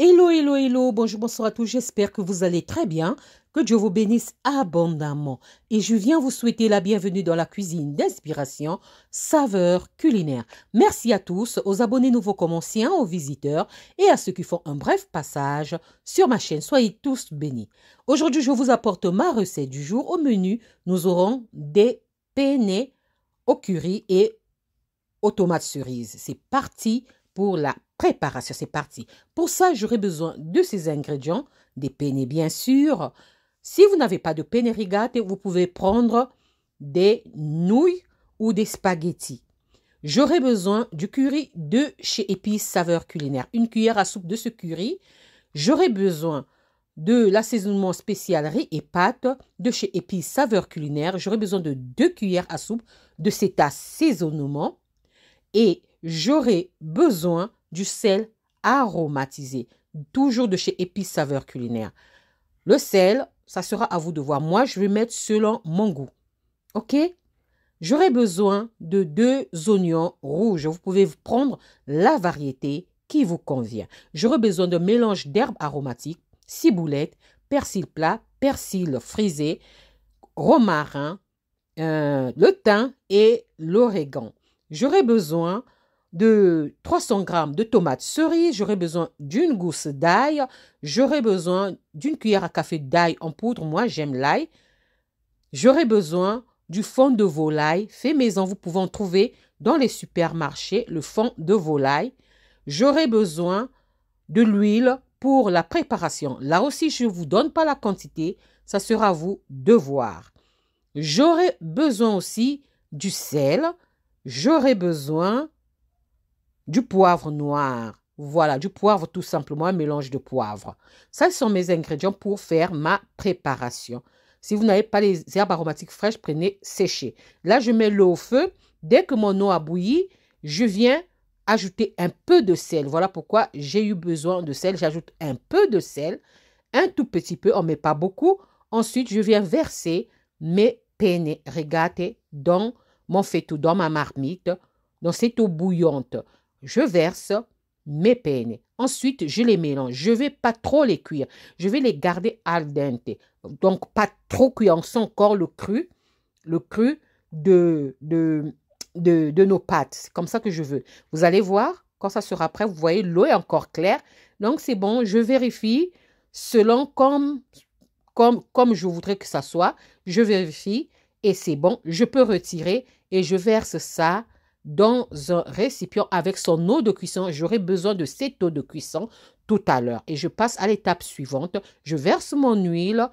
Hello, hello, hello, bonjour, bonsoir à tous, j'espère que vous allez très bien, que Dieu vous bénisse abondamment. Et je viens vous souhaiter la bienvenue dans la cuisine d'inspiration, saveurs culinaires. Merci à tous, aux abonnés nouveaux comme anciens, aux visiteurs et à ceux qui font un bref passage sur ma chaîne. Soyez tous bénis. Aujourd'hui, je vous apporte ma recette du jour. Au menu, nous aurons des penne au curry et aux tomates cerises. C'est parti pour la préparation, c'est parti. Pour ça, j'aurai besoin de ces ingrédients, des penne bien sûr. Si vous n'avez pas de penne rigate, vous pouvez prendre des nouilles ou des spaghettis. J'aurai besoin du curry de chez Épices Saveurs Culinaires, une cuillère à soupe de ce curry. J'aurai besoin de l'assaisonnement spécial riz et pâtes de chez Épices Saveurs Culinaires. J'aurai besoin de 2 cuillères à soupe de cet assaisonnement. Et j'aurai besoin du sel aromatisé, toujours de chez Épices Saveurs Culinaires. Le sel, ça sera à vous de voir. Moi, je vais mettre selon mon goût. OK? J'aurai besoin de 2 oignons rouges. Vous pouvez prendre la variété qui vous convient. J'aurai besoin de mélange d'herbes aromatiques, ciboulette, persil plat, persil frisé, romarin, le thym et l'origan. J'aurai besoin de 300 g de tomates cerises, j'aurai besoin d'une gousse d'ail, j'aurai besoin d'une cuillère à café d'ail en poudre, moi j'aime l'ail. J'aurai besoin du fond de volaille fait maison, vous pouvez en trouver dans les supermarchés, le fond de volaille. J'aurai besoin de l'huile pour la préparation. Là aussi, je ne vous donne pas la quantité, ça sera à vous de voir. J'aurai besoin aussi du sel, j'aurai besoin du poivre noir. Voilà, du poivre tout simplement, un mélange de poivre. Ça, ce sont mes ingrédients pour faire ma préparation. Si vous n'avez pas les herbes aromatiques fraîches, prenez séchées. Là, je mets l'eau au feu. Dès que mon eau a bouilli, je viens ajouter un peu de sel. Voilà pourquoi j'ai eu besoin de sel. J'ajoute un peu de sel, un tout petit peu, on ne met pas beaucoup. Ensuite, je viens verser mes penne rigate dans mon faitout, dans ma marmite, dans cette eau bouillante. Je verse mes penne. Ensuite, je les mélange. Je ne vais pas trop les cuire. Je vais les garder al dente. Donc, pas trop cuire. On sent encore le cru de nos pâtes. C'est comme ça que je veux. Vous allez voir, quand ça sera prêt, vous voyez, l'eau est encore claire. Donc, c'est bon. Je vérifie selon comme je voudrais que ça soit. Je vérifie et c'est bon. Je peux retirer et je verse ça dans un récipient avec son eau de cuisson. J'aurai besoin de cette eau de cuisson tout à l'heure. Et je passe à l'étape suivante. Je verse mon huile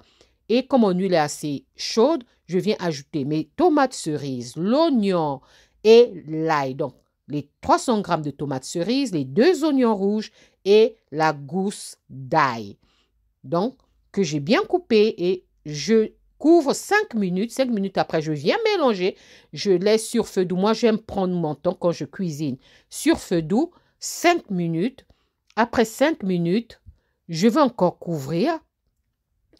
et comme mon huile est assez chaude, je viens ajouter mes tomates cerises, l'oignon et l'ail. Donc, les 300 g de tomates cerises, les 2 oignons rouges et la gousse d'ail. Donc, que j'ai bien coupé et je couvre 5 minutes. 5 minutes après, je viens mélanger. Je laisse sur feu doux. Moi, j'aime prendre mon temps quand je cuisine. Sur feu doux, 5 minutes. Après 5 minutes, je vais encore couvrir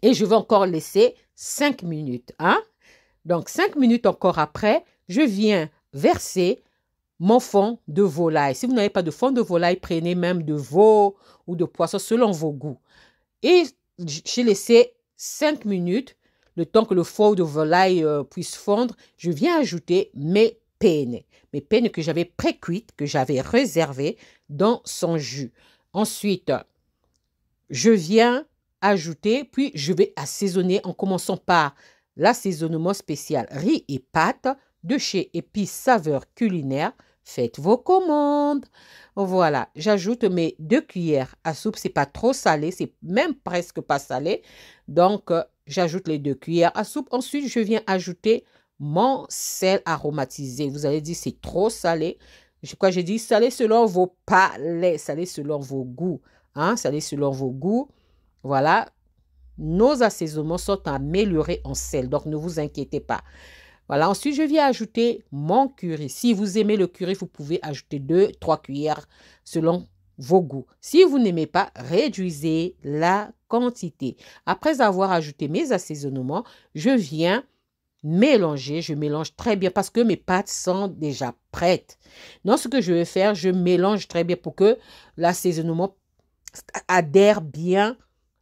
et je vais encore laisser 5 minutes. Hein? Donc, 5 minutes encore après, je viens verser mon fond de volaille. Si vous n'avez pas de fond de volaille, prenez même de veau ou de poisson selon vos goûts. Et j'ai laissé 5 minutes, le temps que le fond de volaille puisse fondre. Je viens ajouter mes penne que j'avais pré-cuites, que j'avais réservées dans son jus. Ensuite, je viens ajouter, puis je vais assaisonner en commençant par l'assaisonnement spécial riz et pâtes de chez Épices Saveurs Culinaires. Faites vos commandes. Voilà, j'ajoute mes 2 cuillères à soupe. C'est pas trop salé, c'est même presque pas salé. Donc, j'ajoute les 2 cuillères à soupe. Ensuite, je viens ajouter mon sel aromatisé. Vous allez dire, c'est trop salé. Quoi, j'ai dit salé selon vos palais, salé selon vos goûts. Hein, salé selon vos goûts. Voilà, nos assaisonnements sont améliorés en sel. Donc, ne vous inquiétez pas. Voilà, ensuite, je viens ajouter mon curry. Si vous aimez le curry, vous pouvez ajouter 2-3 cuillères selon vos goûts. Si vous n'aimez pas, réduisez la quantité. Après avoir ajouté mes assaisonnements, je viens mélanger. Je mélange très bien parce que mes pâtes sont déjà prêtes. Donc, ce que je vais faire, je mélange très bien pour que l'assaisonnement adhère bien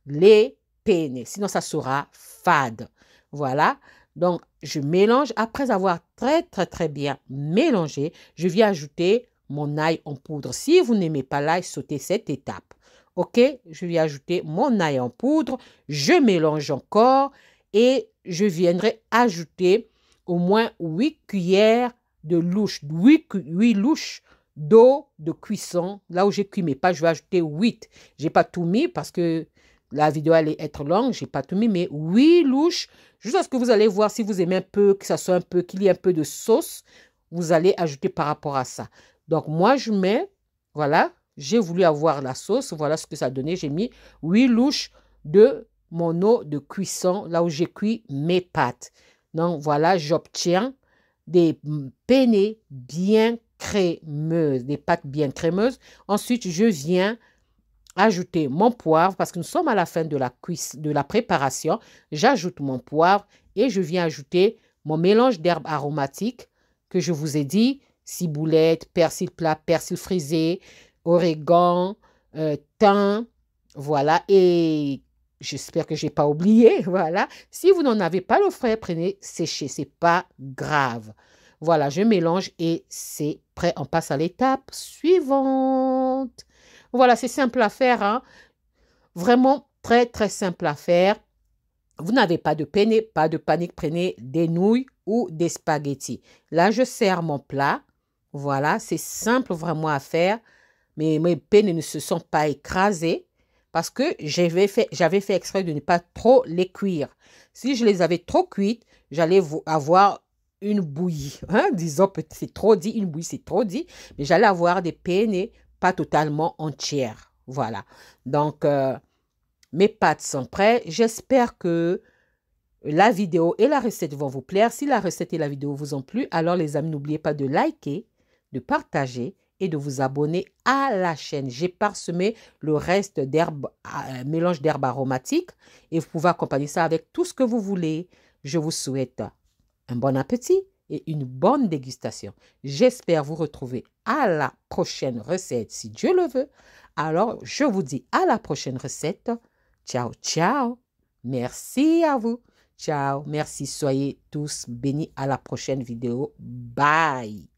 les penne. Sinon, ça sera fade. Voilà. Donc, je mélange. Après avoir très bien mélangé, je viens ajouter mon ail en poudre. Si vous n'aimez pas l'ail, sautez cette étape. OK? Je vais ajouter mon ail en poudre. Je mélange encore et je viendrai ajouter au moins 8 cuillères de louche, 8 louches d'eau de cuisson. Là où j'ai cuit mes pâtes, je vais ajouter 8. Je n'ai pas tout mis parce que la vidéo allait être longue. Je n'ai pas tout mis, mais 8 louches. Juste à ce que vous allez voir si vous aimez un peu, que ça soit un peu, qu'il y ait un peu de sauce, vous allez ajouter par rapport à ça. Donc, moi, je mets, voilà, j'ai voulu avoir la sauce. Voilà ce que ça donnait. J'ai mis 8 louches de mon eau de cuisson, là où j'ai cuit mes pâtes. Donc, voilà, j'obtiens des penne bien crémeuses, des pâtes bien crémeuses. Ensuite, je viens ajouter mon poivre parce que nous sommes à la fin de la préparation. J'ajoute mon poivre et je viens ajouter mon mélange d'herbes aromatiques que je vous ai dit, ciboulette, persil plat, persil frisé, origan, thym, voilà, et j'espère que je n'ai pas oublié, voilà. Si vous n'en avez pas le frais, prenez séché, c'est pas grave. Voilà, je mélange et c'est prêt. On passe à l'étape suivante. Voilà, c'est simple à faire, hein. Vraiment très simple à faire. Vous n'avez pas de penne, pas de panique, prenez des nouilles ou des spaghettis. Là, je sers mon plat. Voilà, c'est simple vraiment à faire. Mais mes pennes ne se sont pas écrasées parce que j'avais fait exprès de ne pas trop les cuire. Si je les avais trop cuites, j'allais avoir une bouillie. Hein? Disons, c'est trop dit, une bouillie, c'est trop dit. Mais j'allais avoir des pennes pas totalement entières. Voilà. Donc, mes pâtes sont prêtes. J'espère que la vidéo et la recette vont vous plaire. Si la recette et la vidéo vous ont plu, alors les amis, n'oubliez pas de liker, de partager et de vous abonner à la chaîne. J'ai parsemé le reste d'herbes, mélange d'herbes aromatiques et vous pouvez accompagner ça avec tout ce que vous voulez. Je vous souhaite un bon appétit et une bonne dégustation. J'espère vous retrouver à la prochaine recette si Dieu le veut. Alors, je vous dis à la prochaine recette. Ciao, ciao. Merci à vous. Ciao. Merci. Soyez tous bénis. À la prochaine vidéo. Bye.